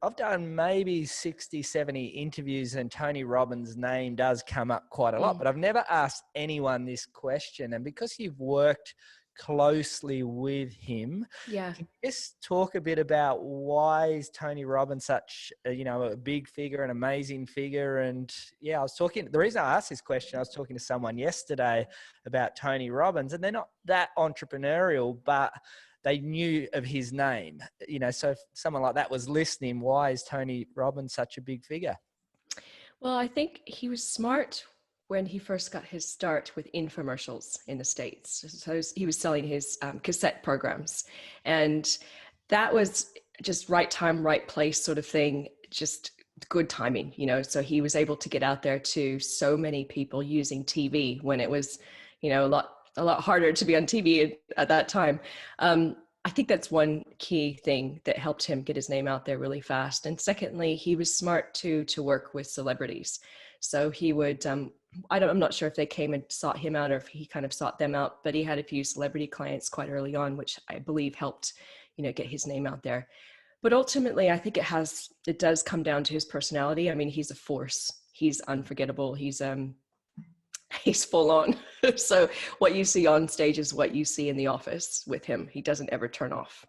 I've done maybe 60, 70 interviews, and Tony Robbins' name does come up quite a lot, but I've never asked anyone this question. And because you've worked closely with him, Yeah. can you just talk a bit about why is Tony Robbins such a big figure, an amazing figure? And yeah, the reason I asked this question, I was talking to someone yesterday about Tony Robbins, and they're not that entrepreneurial, but they knew of his name. So if someone like that was listening, why is Tony Robbins such a big figure? Well, I think he was smart when he first got his start with infomercials in the States. So he was selling his cassette programs, and that was just right time, right place sort of thing, just good timing, so he was able to get out there to so many people using TV when it was, a lot harder to be on TV at that time. I think that's one key thing that helped him get his name out there really fast. And secondly, he was smart to work with celebrities. So he would, I'm not sure if they came and sought him out or if he kind of sought them out, but he had a few celebrity clients quite early on, which I believe helped, get his name out there. But ultimately, I think it does come down to his personality. I mean, he's a force. He's unforgettable. He's full on. So what you see on stage is what you see in the office with him. He doesn't ever turn off.